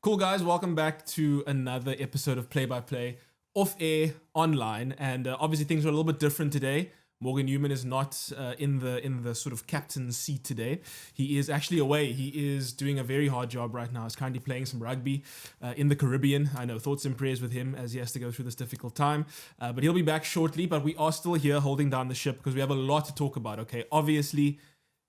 Cool, guys. Welcome back to another episode of Play by Play, off air, online, and obviously things are a little bit different today. Morgan Newman is not in the sort of captain's seat today. He is actually away. He is doing a very hard job right now. He's currently playing some rugby in the Caribbean. I know, thoughts and prayers with him as he has to go through this difficult time. But he'll be back shortly. But we are still here holding down the ship because we have a lot to talk about. Okay, obviously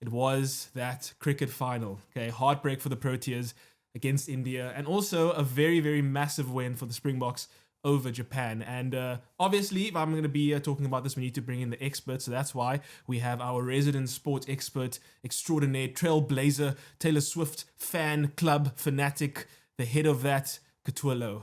it was that cricket final. Okay, heartbreak for the Proteas against India, and also a very, very massive win for the Springboks over Japan. And obviously, if I'm going to be talking about this, we need to bring in the experts. So that's why we have our resident sports expert extraordinaire, trailblazer, Taylor Swift fan club fanatic, the head of that, Katualo.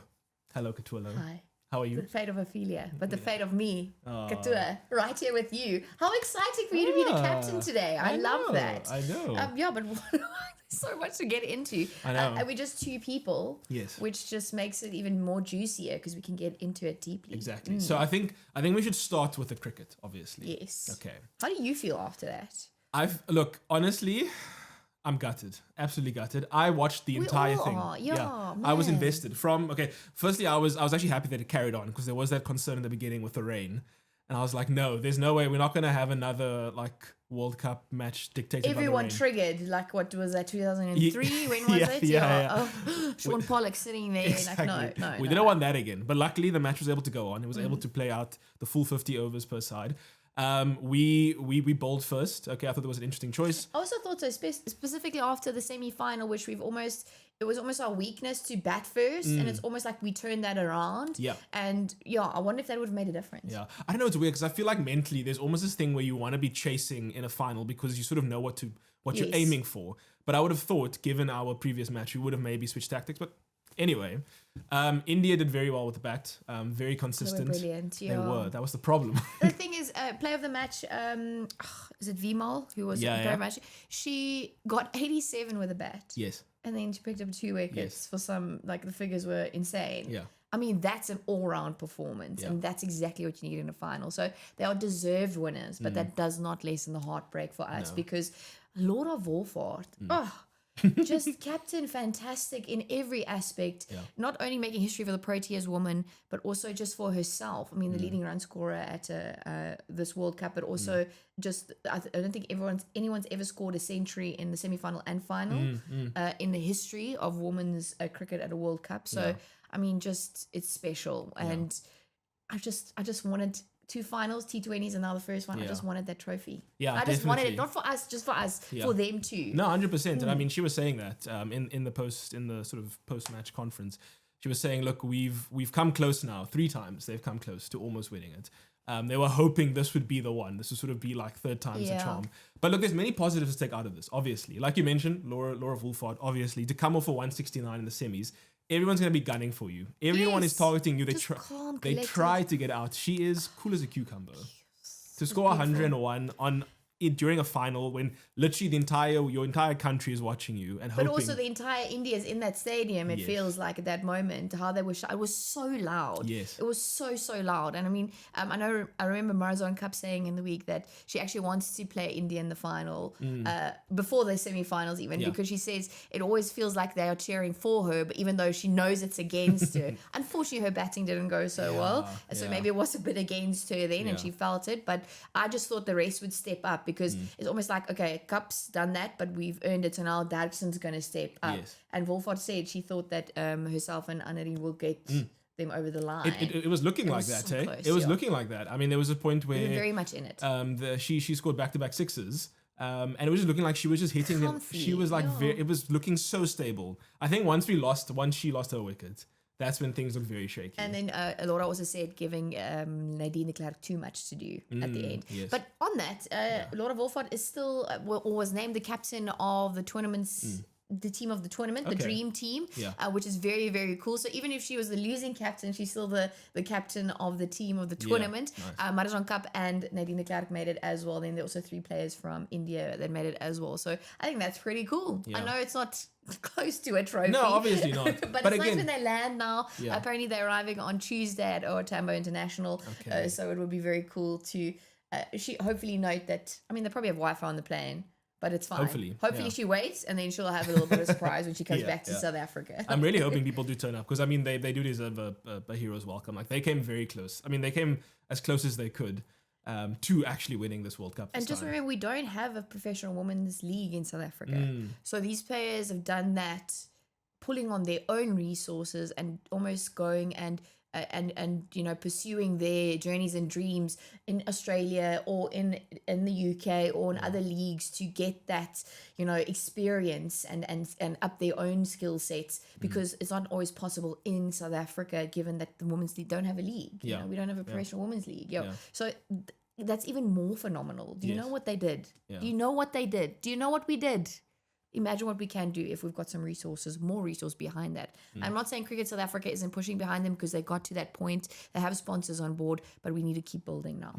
Hello, Katualo. Hi. How are you? The fate of Ophelia, but the fate of me, Katua, right here with you. How exciting for you to be the captain today. I love that. I know. Yeah, but there's so much to get into. I know. And we're just two people. Yes. Which just makes it even more juicier because we can get into it deeply. Exactly. So I think we should start with the cricket, obviously. Yes. Okay. How do you feel after that? Look, honestly, I'm gutted. Absolutely gutted. I watched the entire thing. Yeah, I was man. invested firstly I was actually happy that it carried on because there was that concern in the beginning with the rain. And I was like, no, there's no way we're not going to have another World Cup match dictated Everyone by the rain. triggered, what was that, 2003? When was it? Yeah. Oh, Sean Pollock sitting there Exactly. no. We didn't want that again. But luckily the match was able to go on. It was able to play out the full 50 overs per side. We bowled first. Okay, I thought that was an interesting choice. I also thought so, specifically after the semi-final, which it was almost our weakness to bat first, and it's almost like we turned that around. Yeah. And I wonder if that would have made a difference. Yeah, I don't know. It's weird because I feel like mentally there's almost this thing where you want to be chasing in a final because you sort of know what you're aiming for. But I would have thought, given our previous match, we would have maybe switched tactics. But anyway, India did very well with the bat. Very consistent. They were brilliant. They Yeah. were. That was the problem. The thing is, player of the match, is it Vimal, who was player of the match? She got 87 with a bat. Yes. And then she picked up 2 wickets for some, the figures were insane. Yeah. I mean, that's an all-round performance, and that's exactly what you need in a final. So they are deserved winners, but that does not lessen the heartbreak for us because Laura Wolfhard, just captain fantastic in every aspect, not only making history for the Proteas woman, but also just for herself. I mean, the leading run scorer at this World Cup, but also just, I don't think anyone's ever scored a century in the semi-final and final in the history of women's cricket at a World Cup. So, I mean, just, it's special. And I just wanted 2 finals, T20s, and now the first one. I just wanted that trophy. Yeah, I just wanted it, not for us, just for us, for them too. No, 100%. And I mean, she was saying that in the sort of post-match conference. She was saying, look, we've come close now. 3 times they've come close to almost winning it. They were hoping this would be the one. This would sort of be third time's the charm. But look, there's many positives to take out of this, obviously. Like you mentioned, Laura Wolfhard, obviously, to come off for 169 in the semis. Everyone's going to be gunning for you. Everyone is targeting you. They try to get out. She is cool as a cucumber. To score 101 during a final when literally your entire country is watching you and hoping. But also the entire India is in that stadium. It feels like at that moment how they were. It was so loud. Yes, it was so loud. And I mean, I remember Marazon Cup saying in the week that she actually wants to play India in the final before the semi-finals even because she says it always feels like they are cheering for her, but even though she knows it's against her. Unfortunately, her batting didn't go so well, so maybe it was a bit against her then, and she felt it. But I just thought the rest would step up. Because it's almost like, okay, Cup's done that, but we've earned it, so now Derkson's going to step up. Yes. And Wolfhard said she thought that herself and Annarine will get them over the line. It was looking like that, so eh? Close, it was looking like that. I mean, there was a point where... They were very much in it. She scored back-to-back sixes, and it was just looking like she was just hitting them. She was it was looking so stable. I think once she lost her wicket, that's when things look very shaky. And then Laura also said giving Nadine de Klerk too much to do at the end. Yes. But on that, Laura Wolfhard is still, was named the captain of the tournament's the team of the tournament, the dream team, which is very, very cool. So even if she was the losing captain, she's still the captain of the team of the tournament. Nice. Marazon Cup and Nadine de Klerk made it as well. Then there were also 3 players from India that made it as well. So I think that's pretty cool. I know it's not close to a trophy. No, obviously not. but it's nice when they land now. Apparently they're arriving on Tuesday at Tambo International. So it would be very cool to hopefully note that, I mean, they probably have Wi-Fi on the plane. But it's fine. Hopefully, She waits, and then she'll have a little bit of surprise when she comes back to South Africa. I'm really hoping people do turn up, because I mean they do deserve a hero's welcome. Like, they came very close. I mean, they came as close as they could to actually winning this World Cup. And just remember, we don't have a professional women's league in South Africa. So these players have done that, pulling on their own resources and almost going and pursuing their journeys and dreams in Australia or in the UK or in other leagues to get that experience and up their own skill sets, because it's not always possible in South Africa, given that the women's league don't have a league. We don't have a professional women's league. So that's even more phenomenal. Do you know what they did? Do you know what they did? Do you know what we did? Imagine what we can do if we've got some resources, more resource behind that. I'm not saying Cricket South Africa isn't pushing behind them, because they got to that point. They have sponsors on board, but we need to keep building now.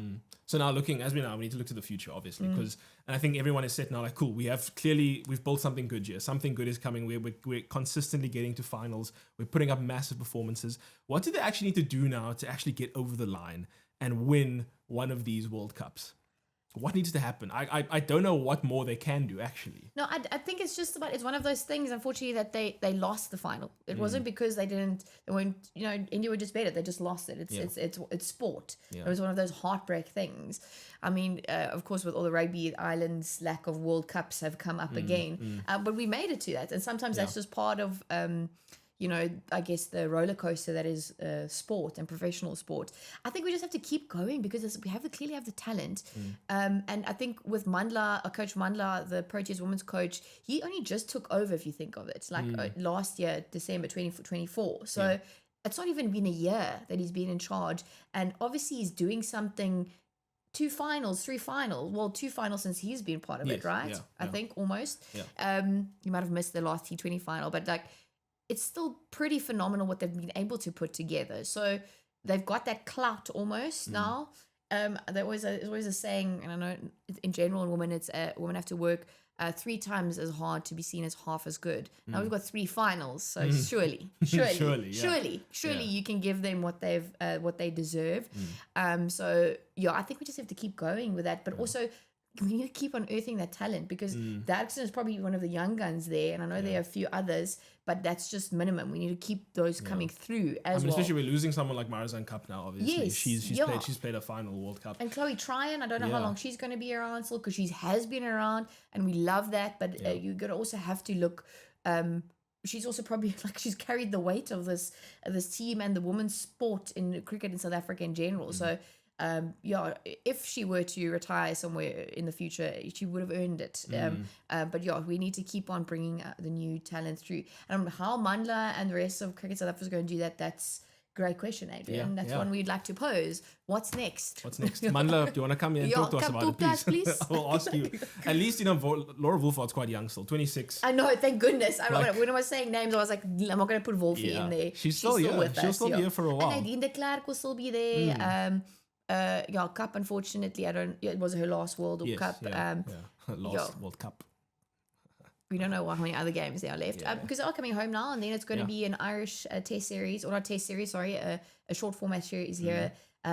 So now we need to look to the future, obviously, and I think everyone is set now, like, cool, we've built something good here. Something good is coming. We're consistently getting to finals. We're putting up massive performances. What do they actually need to do now to actually get over the line and win one of these World Cups? What needs to happen? I don't know what more they can do, actually. No, I think it's just it's one of those things, unfortunately, that they lost the final. It wasn't because they weren't, India were just better. They just lost it. It's sport. It was one of those heartbreak things. I mean, of course, with all the rugby, Ireland's lack of World Cups have come up again. But we made it to that. And sometimes that's just part of... I guess the roller coaster that is sport and professional sport. I think we just have to keep going, because we clearly have the talent. And I think with Mandla, Coach Mandla, the Proteas women's coach, he only just took over, if you think of it, last year, December 2024. So it's not even been a year that he's been in charge. And obviously he's doing something. 2 finals, 3 finals. Well, 2 finals since he's been part of it, right? I think almost. You might have missed the last T20 final, but it's still pretty phenomenal what they've been able to put together. So they've got that clout almost now. There's always a saying, and I know in general in women, it's women have to work 3 times as hard to be seen as half as good. Now we've got 3 finals, so surely you can give them what they deserve. So I think we just have to keep going with that, but also we need to keep unearthing that talent, because Daxon is probably one of the young guns there, and I know there are a few others, but that's just minimum. We need to keep those coming through as well. Especially we're losing someone like Marizanne Cup now, obviously. Yes, she's played a final World Cup. And Chloe Tryon, I don't know how long she's going to be around still, because she has been around, and we love that, but you're going to also have to look... she's also probably she's carried the weight of this team and the women's sport in cricket in South Africa in general. So if she were to retire somewhere in the future, she would have earned it. But we need to keep on bringing the new talent through. And how Mandla and the rest of Cricket South Africa is going to do that, that's a great question, Adrian. That's one we'd like to pose. What's next? Mandla, do you want to come here and talk to us about it, please? I will ask you. At least, Laura Wolfhard's quite young still, 26. I know, thank goodness. When I was saying names, I was like, I'm not going to put Wolfie in there. She's still with us. She'll still be here for a while. And Nadine de Klerk will still be there. Cup, unfortunately, it was her last World Cup. World Cup. We don't know how many other games there are left, because they are coming home now, and then it's going to be an Irish test series, or not test series, sorry, a short format series here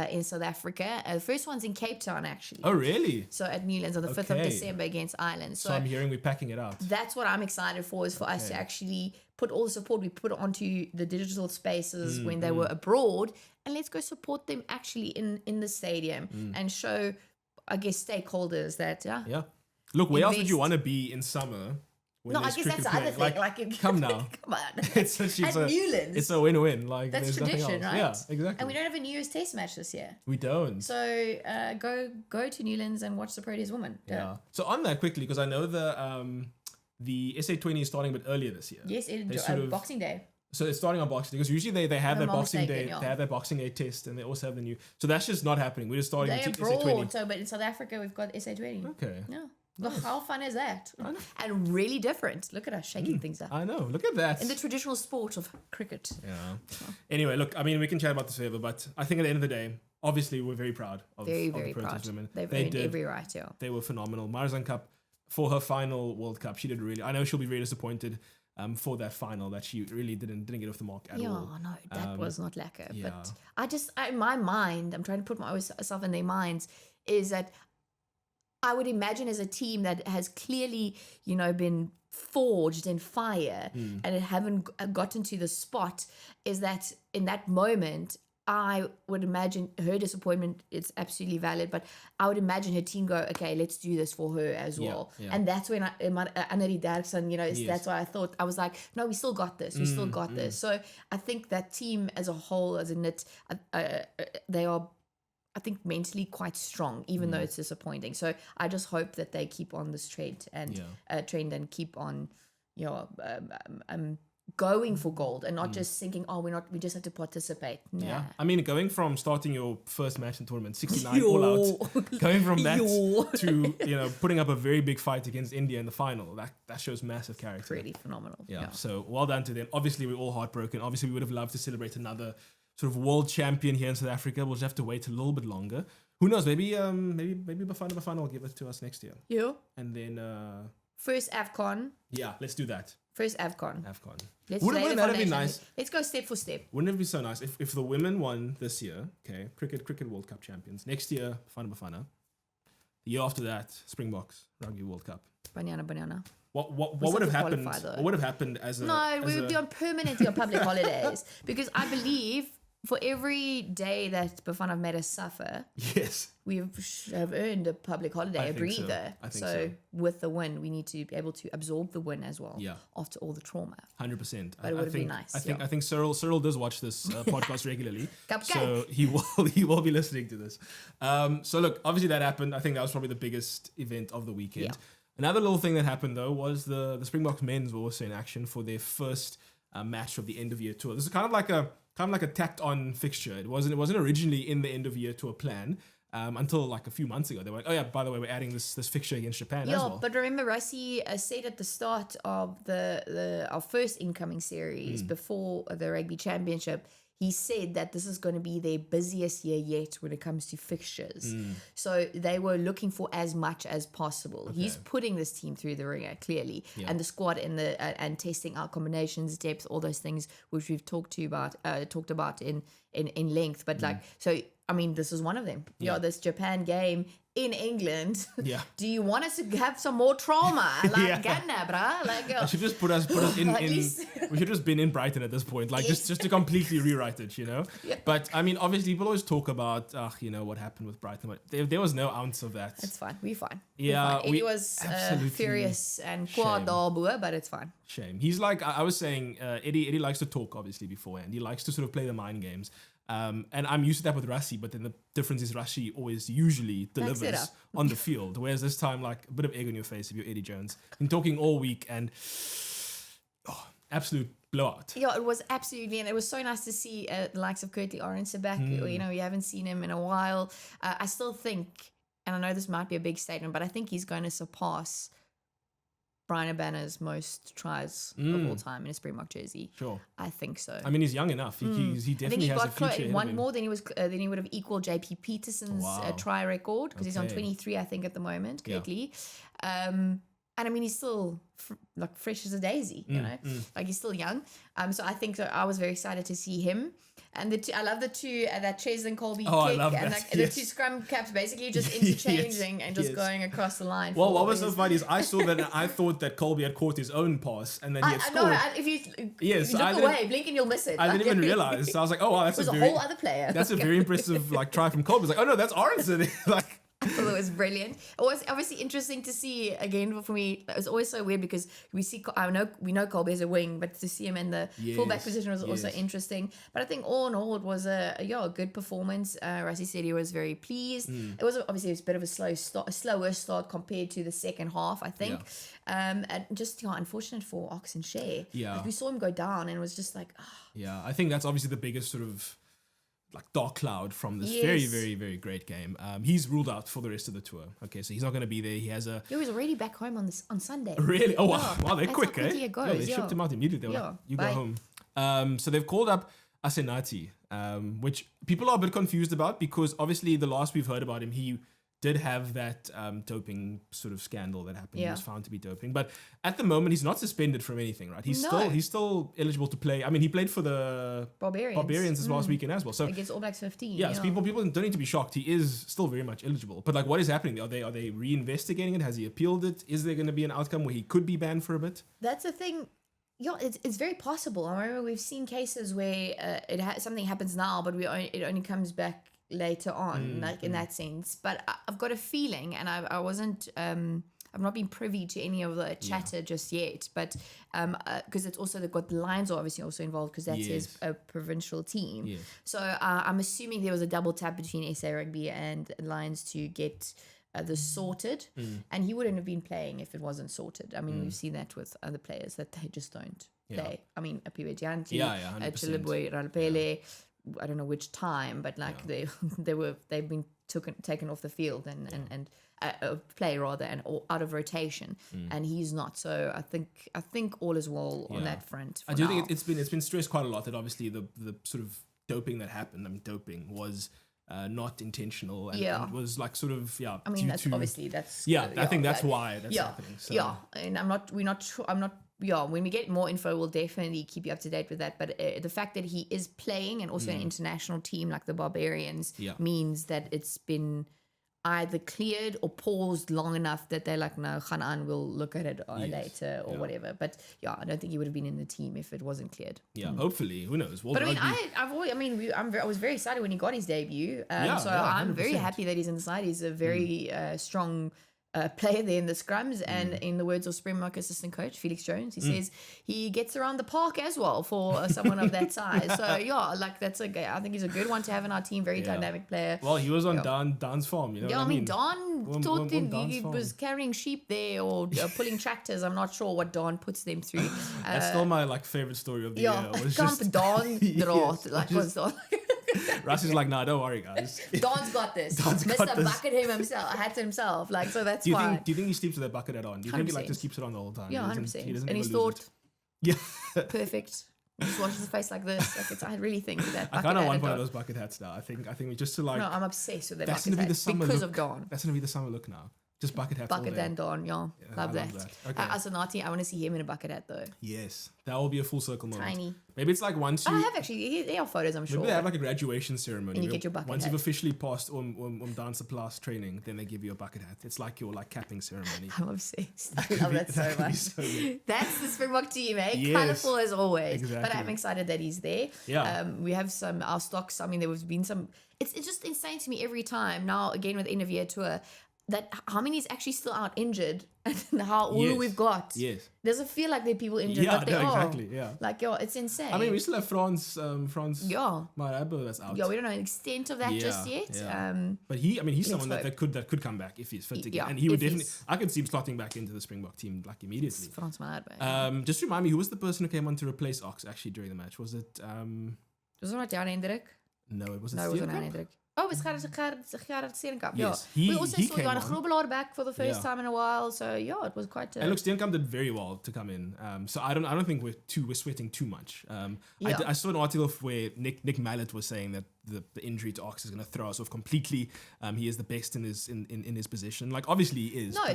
in South Africa. The first one's in Cape Town, actually. Oh, really? So at Newlands on the 5th of December against Ireland. So I'm hearing we're packing it out. That's what I'm excited for, is for us to actually put all the support we put onto the digital spaces when they were abroad, and let's go support them actually in the stadium and show, I guess, stakeholders that Look, where else would you want to be in summer? No, I guess that's the other thing. Come now. Come on. It's Newlands. It's a win-win. That's tradition, right? Yeah, exactly. And we don't have a New Year's Test match this year. We don't. So go to Newlands and watch the Proteas women. Yeah. So on that quickly, because I know the SA20 is starting a bit earlier this year. Yes, Boxing Day. So it's starting on Boxing Day, because usually they have their Boxing Day. They have their Boxing Day test, and they also have the new. So that's just not happening. We're just starting with SA20. So, but in South Africa we've got SA20. Okay. Yeah. Nice. How fun is that? And really different. Look at us shaking things up. I know. Look at that. In the traditional sport of cricket. Yeah. Anyway, look, I mean, we can chat about this forever, but I think at the end of the day, obviously, we're very proud of the Proteas women. They've earned every right, They were phenomenal. Marizanne Cup, for her final World Cup, she did really... I know she'll be really disappointed for that final, that she really didn't get off the mark at all. Yeah, no, that was not lacquer. Yeah. But in my mind, I'm trying to put myself in their minds, is that I would imagine as a team that has clearly, been forged in fire and it haven't gotten to the spot, is that in that moment, I would imagine her disappointment is absolutely valid, but I would imagine her team go, okay, let's do this for her as well. Yeah. And that's when Annette Derksen, that's why I was like, no, we still got this. We still got this. So I think that team as a whole, as a knit, they are, I think, mentally quite strong, even though it's disappointing. So I just hope that they keep on this trend and keep on, going for gold and not just thinking, we just have to participate. Nah. Yeah. I mean, going from starting your first match in tournament, 69 all out, going from that to, putting up a very big fight against India in the final, that shows massive character. Pretty phenomenal. Yeah. So well done to them. Obviously, we're all heartbroken. Obviously, we would have loved to celebrate another sort of world champion here in South Africa. We'll just have to wait a little bit longer. Who knows? Maybe Bafana will give it to us next year. Yeah. And then first AFCON. Yeah, let's do that. First AFCON. Wouldn't that be nice? Let's go step for step. Wouldn't it be so nice if the women won this year? Okay, cricket World Cup champions. Next year, Bafana. The year after that, Springboks Rugby World Cup. Banana. What would have happened? What would have happened as a? No, we would be on permanently on public holidays, because I believe for every day that Bafana have made us suffer, yes, we have earned a public holiday, a breather. I think so. With the win, we need to be able to absorb the win as well. Yeah. After all the trauma. 100%. But it would have been nice. I think Cyril does watch this podcast regularly, Cupcake. So he will be listening to this. So look, obviously that happened. I think that was probably the biggest event of the weekend. Yeah. Another little thing that happened though was the Springboks men's were also in action for their first match of the end of year tour. This is kind of like a tacked on fixture. It wasn't originally in the end of year tour plan. Until like a few months ago, they were like, oh yeah, by the way, we're adding this fixture against Japan as well. But remember, Rassie said at the start of our first incoming series before the Rugby Championship, he said that this is going to be their busiest year yet when it comes to fixtures. So they were looking for as much as possible. Okay. He's putting this team through the ringer, clearly. Yeah. And the squad and testing out combinations, depth, all those things which we've talked about in length. But so I mean, this is one of them. Yeah, this Japan game in England. Yeah. Do you want us to have some more trauma? Like, bruh. Like, should just put us in. We should just been in Brighton at this point, like just to completely rewrite it, Yeah. But I mean, obviously, people always talk about, what happened with Brighton, but there was no ounce of that. It's fine. We're fine. Yeah, it was furious and quad, but it's fine. Shame. He's like, I was saying, Eddie likes to talk obviously beforehand. He likes to sort of play the mind games. And I'm used to that with Rassie, but then the difference is Rassie always usually delivers on the field. Whereas this time, like a bit of egg on your face if you're Eddie Jones. Been talking all week and absolute blowout. Yeah, it was absolutely, and it was so nice to see the likes of Curtly Orange back. We haven't seen him in a while. I still think, and I know this might be a big statement, but I think he's going to surpass Brian Abana's most tries of all time in a Springbok jersey. Sure, I think so. I mean, he's young enough. He definitely has a future. One more than he would have equaled JP Peterson's try record, because he's on 23, I think, at the moment. Correctly, and I mean, he's still fresh as a daisy. Like he's still young. So I think I was very excited to see him. And I love the two that Ches and Colby kick, and the two scrum caps basically just interchanging and just going across the line. Well, what was so funny is I saw that and I thought that Colby had caught his own pass and then he had scored. No, if you look away, blink and you'll miss it. I didn't even realize. So I was like, oh wow, that's a whole other player. That's a very impressive try from Colby. It's like, oh no, that's Aronson. Like. I thought it was brilliant. It was obviously interesting to see again for me. It was always so weird because we know Colby as a wing, but to see him in the fullback position was also interesting. But I think all in all, it was a good performance. Rassie said he was very pleased. It was obviously a bit of a slower start compared to the second half, I think. And just unfortunate for Ox and Shea. Yeah, like we saw him go down, and it was just like. Yeah, I think that's obviously the biggest sort of. Like dark cloud from this very, very, very great game. He's ruled out for the rest of the tour. Okay, so he's not going to be there. He has a. He was already back home on Sunday. Really? Oh wow! Wow, they're quick, eh? It goes, they shipped him out immediately. They were like, you go home. So they've called up Asenati, which people are a bit confused about because obviously the last we've heard about him, he did have that doping sort of scandal that happened. He Yeah. was found to be doping, but at the moment he's not suspended from anything, right? He's still eligible to play. I mean, he played for the Barbarians this last weekend as well. So against All Blacks 15. yeah, so people don't need to be shocked. He is still very much eligible. But like, what is happening? Are they reinvestigating it? Has he appealed it? Is there going to be an outcome where he could be banned for a bit? That's the thing. Yeah, it's very possible. I remember we've seen cases where something happens now, but it only comes back later on, like in that sense. But I've got a feeling, and I wasn't, I've not been privy to any of the chatter just yet, but because it's also they've got the Lions are obviously also involved because that's his provincial team. Yes. So I'm assuming there was a double tap between SA Rugby and Lions to get this sorted, and he wouldn't have been playing if it wasn't sorted. I mean, we've seen that with other players that they just don't play. I mean, Apiwe Gianti, Chilibwe Ralpele. I don't know which time, but like they've been taken off the field and play rather and out of rotation, and he's not. So I think all is well on that front. I do think it's been stressed quite a lot that obviously the sort of doping that happened. I mean, doping was not intentional and was like sort of I mean, that's obviously that's I think that's why that's happening. So. And we're not sure. I'm not. When we get more info, we'll definitely keep you up to date with that. But the fact that he is playing and also an international team like the Barbarians means that it's been either cleared or paused long enough that they're like, no, Khanan will look at it later or whatever. But I don't think he would have been in the team if it wasn't cleared. Yeah, hopefully, who knows? But I was very excited when he got his debut. I'm very happy that he's in the side. He's a very strong player there in the scrums, and in the words of Springbok assistant coach Felix Jones, he says he gets around the park as well for someone of that size. So I think he's a good one to have in our team. Very dynamic player. Well, he was on Don's farm, you know. Yeah, I mean Don thought he was carrying sheep there or pulling tractors. I'm not sure what Don puts them through. That's still my favorite story of the year. Kamp Don draat. What's Don? Russ is like, nah, don't worry, guys. Don's got this. Mr. Bucket hat himself. Like, so that's fine. Do you think he sleeps with that bucket hat on? Do you think he just keeps it on the whole time? Yeah, 100%. And he's thought, perfect. Just washes his face like this. Like I really think that. I kind of want one of those bucket hats now. I think we just to like. No, I'm obsessed with that. That's gonna be the summer because look. of Don. That's gonna be the summer look now. Just bucket hats. Bucket and Don, love that. Okay. Asanati, I want to see him in a bucket hat though. Yes, that will be a full circle moment. Tiny. Maybe it's like once you. I have actually. There are photos, I'm sure. Maybe they have like a graduation ceremony. And you get your bucket once hat. you've officially passed dance plus training, then they give you a bucket hat. It's like your capping ceremony. I'm obsessed. I love that so much. So that's the Springbok team, eh? Yes, colourful as always. Exactly. But I'm excited that he's there. Yeah. We have our stocks. I mean, there has been some. It's just insane to me every time. Now again with the end of year tour. That how many is actually still out injured and how all we've got. Yes. Doesn't feel like there are people injured, but they are. Exactly, yeah. Like, it's insane. I mean, we still have France Marabo that's out. Yeah, we don't know the extent of that just yet. Yeah. But he's someone that could come back if he's fit again. And he would definitely, I could see him slotting back into the Springbok team immediately. France Marabo. Just remind me, who was the person who came on to replace Ox actually during the match? Was it... was it not Jan Hendrik? No, it wasn't. No, it wasn't Jan Hendrik. Oh, it's Gerard Steenkamp. Yes, we also saw Jan Grobbelaar back for the first time in a while. So it was quite. And look, Steenkamp did very well to come in. So I don't think we're sweating too much. I saw an article where Nick Mallet was saying that the injury to Ox is going to throw us off completely. He is the best in his position. Like obviously he is. No,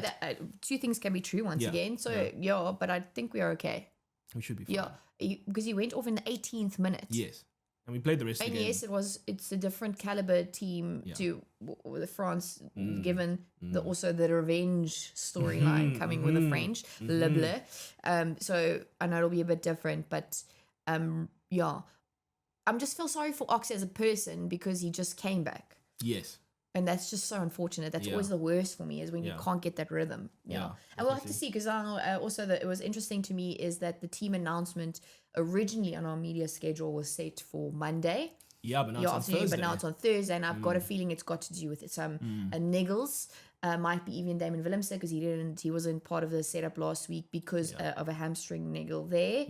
two things can be true once again. So but I think we are okay. We should be fine. Yeah, because he went off in the 18th minute. Yes. And we played the rest of the game. And yes, it's a different caliber team to the France, given also the revenge storyline coming with the French, Le Bleu. So I know it'll be a bit different, but I'm just feel sorry for Ox as a person because he just came back. Yes. And that's just so unfortunate. That's always the worst for me is when you can't get that rhythm. And we'll have to see because also it was interesting to me is that the team announcement originally on our media schedule was set for Monday. Yeah, but now it's on Thursday. But now it's on Thursday, and I've got a feeling it's got to do with some niggles. Might be even Damon Willemse because he wasn't part of the setup last week because of a hamstring niggle there.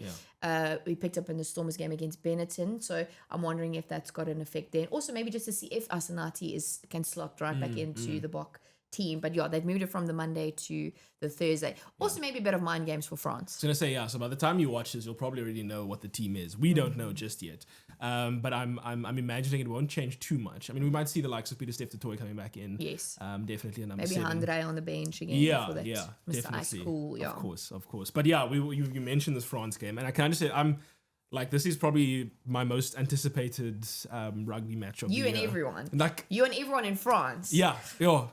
We picked up in the Stormers game against Benetton, so I'm wondering if that's got an effect there. And also maybe just to see if Asanati can slot right back into the Bok team. But yeah, they've moved it from the Monday to the Thursday. Also, maybe a bit of mind games for France. I was gonna say, yeah. So by the time you watch this, you'll probably already know what the team is. We don't know just yet, but I'm imagining it won't change too much. I mean, we might see the likes of Peter Steph Toy coming back in. Yes. Definitely a number Maybe 7. Andre on the bench again. Yeah, for that yeah, Mr. definitely. Ice Cool, yeah. Of course. But yeah, you mentioned this France game, and I kind of say this is probably my most anticipated rugby match of the year. You and everyone. Like you and everyone in France. Yeah,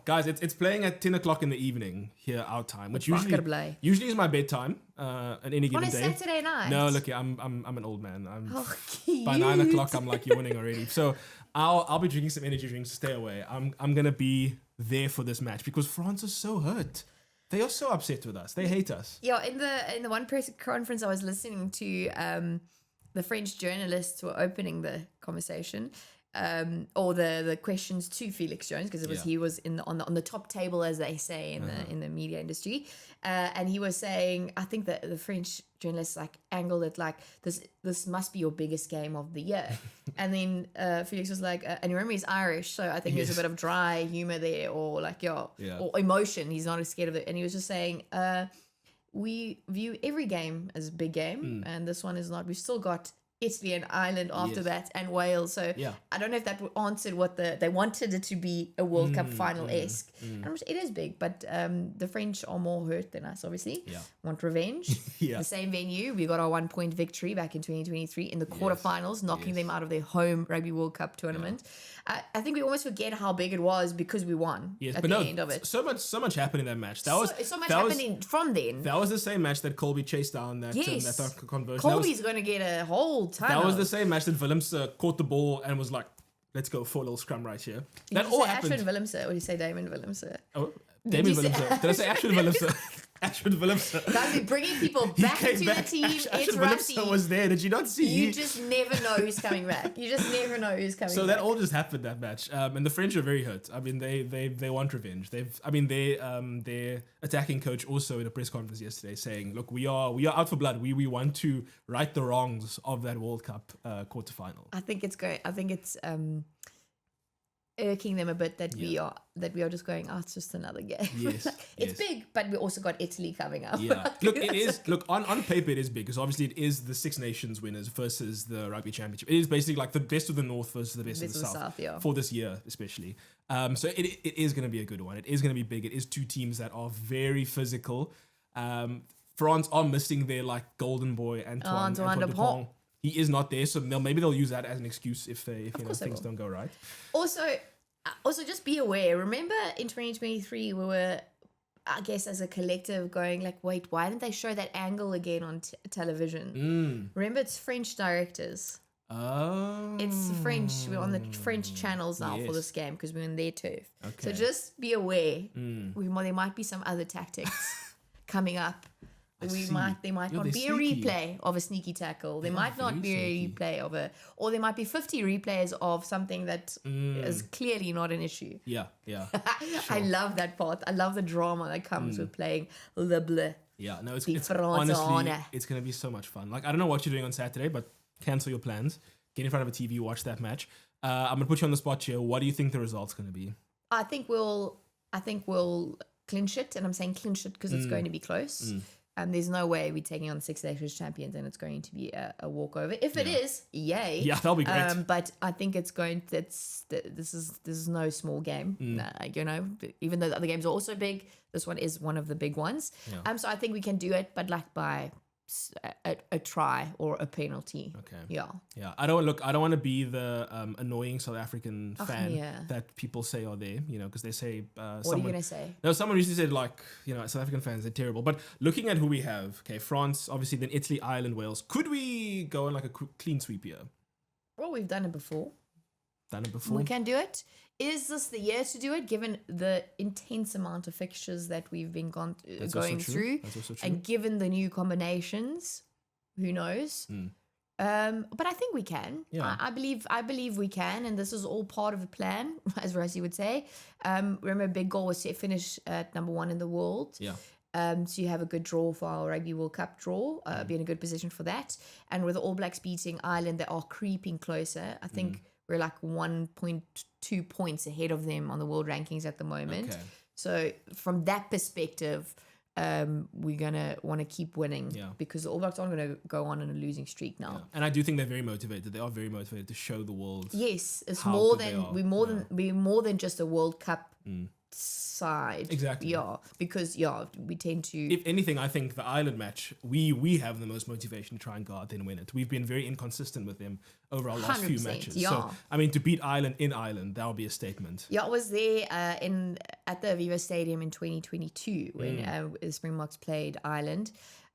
guys, it's playing at 10 o'clock in the evening here, our time, which usually is my bedtime at any given day. On a Saturday night. No, look, I'm an old man. By cute. 9 o'clock, I'm like yawning already. So I'll be drinking some energy drinks to stay away. I'm gonna be there for this match because France is so hurt. They are so upset with us. They hate us. Yeah, in the one press conference I was listening to, the French journalists were opening the conversation, or the questions to Felix Jones, because he was on the top table, as they say in the media industry, and he was saying, I think that the French journalists like angled it like this must be your biggest game of the year, and then Felix was like, and remember he's Irish, so I think there's a bit of dry humor there, or like or emotion. He's not as scared of it, and he was just saying, we view every game as a big game, and this one is not. We've still got Italy and Ireland after that, and Wales. So I don't know if that answered what they wanted it to be, a World Cup final-esque. It is big, but the French are more hurt than us, obviously. Want revenge. The same venue. We got our 1-point victory back in 2023 in the quarterfinals, knocking them out of their home Rugby World Cup tournament. I think we almost forget how big it was because we won at the end of it. So much happened in that match. So much happening from then. That was the same match that Colby chased down that conversion. Colby's going to get a whole ton. That was the same match that Willems caught the ball and was like, let's go for a little scrum right here. That all happened. Ashwin Willems, or did you say Damon Willems? Oh, Damon Willems. Did I say Ashwin Willems? Ashwin Willems. Guys, we're bringing people back into the team. It's Willems was there. Did you not see? You just never know who's coming back. You just never know who's coming back. So that all just happened, that match. And the French are very hurt. I mean, they want revenge. Their attacking coach also in a press conference yesterday saying, look, we are out for blood. We want to right the wrongs of that World Cup quarterfinal. I think it's irking them a bit that we are just going, it's just another game. Yes, it's big, but we also got Italy coming up. Yeah, look, it is. Look, on paper it is big because obviously it is the Six Nations winners versus the Rugby Championship. It is basically like the best of the North versus the best of the South for this year, especially. So it is going to be a good one. It is going to be big. It is two teams that are very physical. France are missing their Golden Boy Antoine Dupont. He is not there, so maybe they'll use that as an excuse if things don't go right. Also, just be aware. Remember, in 2023, we were, I guess, as a collective, going wait, why didn't they show that angle again on television? Remember, it's French directors. Oh, it's French. We're on the French channels now for this game because we're in their turf. Okay. So just be aware. There might be some other tactics coming up. There might not be a replay of a sneaky tackle. There might not be a replay or there might be 50 replays of something that is clearly not an issue. Yeah. Sure. I love that part. I love the drama that comes with playing Le Bleu. Yeah, no, it's honestly, it's going to be so much fun. I don't know what you're doing on Saturday, but cancel your plans. Get in front of a TV, watch that match. I'm going to put you on the spot here. What do you think the result's going to be? I think we'll clinch it, and I'm saying clinch it because it's going to be close. There's no way we're taking on Six Nations champions and it's going to be a walkover. If it is, yay! Yeah, that'll be great. But I think it's going. This is no small game. Even though the other games are also big, this one is one of the big ones. Yeah. So I think we can do it, but by a try or a penalty. Okay. Yeah. I don't want to be the annoying South African fan that people say are there, because they say what are you gonna say? No, someone recently said South African fans are terrible. But looking at who we have, France, obviously, then Italy, Ireland, Wales. Could we go on a clean sweep here? Well, we've done it before. We can do it. Is this the year to do it, given the intense amount of fixtures that we've been going through, and given the new combinations? Who knows? But I think we can. Yeah. I believe we can, and this is all part of the plan, as Rosie would say. Remember, big goal was to finish at number 1 in the world. Yeah. So you have a good draw for our Rugby World Cup draw, be in a good position for that. And with the All Blacks beating Ireland, they are creeping closer. I think we're 1.2 points ahead of them on the world rankings at the moment. Okay. So from that perspective, we're gonna want to keep winning because the All Blacks aren't gonna go on in a losing streak now. Yeah. And I do think they're very motivated. They are very motivated to show the world. Yes, it's more than we're more than just a World Cup side. Exactly. Yeah, because we tend to. If anything, I think the Ireland match, we have the most motivation to try and go out there and win it. We've been very inconsistent with them over our last few matches. Yeah. So I mean, to beat Ireland in Ireland, that would be a statement. Yeah, I was there at the Aviva Stadium in 2022 when the Springboks played Ireland.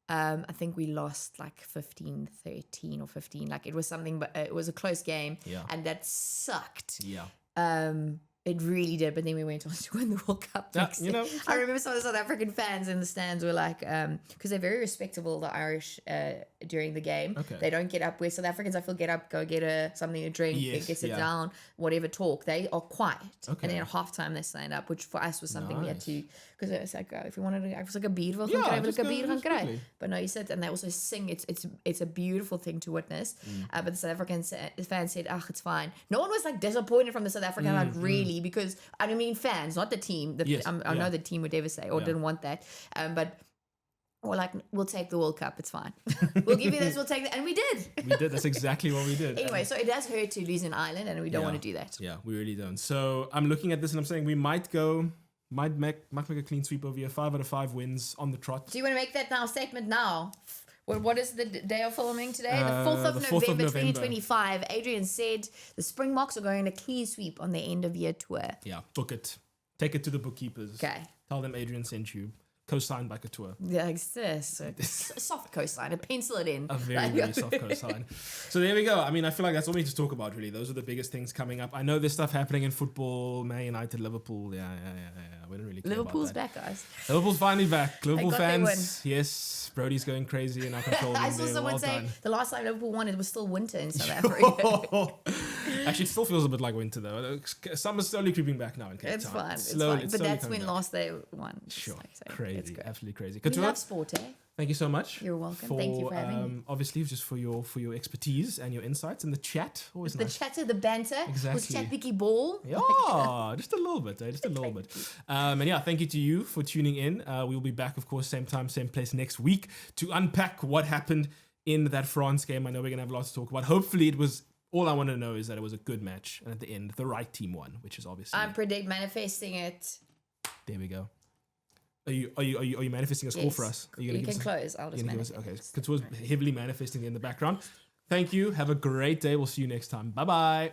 I think we lost like 15-13 or 15. Like it was something, but it was a close game, and that sucked. Yeah. It really did, but then we went on to win the World Cup next year. I remember some of the South African fans in the stands were like, because they're very respectable, the Irish, during the game. Okay. They don't get up. Where South Africans, I feel, get up, go get something to drink, get sit down, whatever, talk. They are quiet. Okay. And then at halftime they stand up, which for us was something we had to, because it was like, if you wanted to, it was like a bier wil gaan kry. But no, you sit and they also sing. It's a beautiful thing to witness. But the South African fans said, it's fine. No one was like disappointed from the South African, like really, because I don't mean fans, not the team. I know the team would devastate or didn't want that. But or like, we'll take the World Cup, it's fine. We'll give you this, we'll take that. And we did. We did. That's exactly what we did. Anyway, so it does hurt to lose in Ireland, and we don't want to do that. Yeah, we really don't. So I'm looking at this and I'm saying we might make a clean sweep over here. 5 out of 5 wins on the trot. Do you want to make that statement now? What is the day of filming today? The 4th of November 2025. Adrian said the Springboks are going on a clean sweep on their end of year tour. Yeah, book it. Take it to the bookkeepers. Okay. Tell them Adrian sent you. Co-signed by Couture. Yeah, it's a soft co-sign. A pencil it in. A very soft co-sign. So there we go. I mean, I feel like that's all we need to talk about, really. Those are the biggest things coming up. I know there's stuff happening in football. Man United, Liverpool. Yeah. We don't really care Liverpool's about that. back, guys. Liverpool's finally back. Liverpool fans. Yes. Brody's going crazy in our control. I saw someone say the last time Liverpool won, it was still winter in South Africa. Actually, it still feels a bit like winter, though. Summer's slowly creeping back now in Cape Town. It's fine. But that's when last they won. Sure. Crazy. Absolutely crazy. We love sport, eh? Thank you so much. You're welcome. Thank you for having me. Obviously, just for your expertise and your insights and the chat. Always nice. The chatter, the banter. Exactly. Was chat Vicky Ball? Yeah, just a little bit. Just a little bit. And yeah, thank you to you for tuning in. We'll be back, of course, same time, same place next week to unpack what happened in that France game. I know we're going to have lots to talk about. Hopefully it was... All I want to know is that it was a good match. And at the end, the right team won, which is obviously... I predict manifesting it. There we go. Are you manifesting a score for us? Are you can close. I'll just manifest. Okay. Couture's heavily manifesting in the background. Thank you. Have a great day. We'll see you next time. Bye-bye.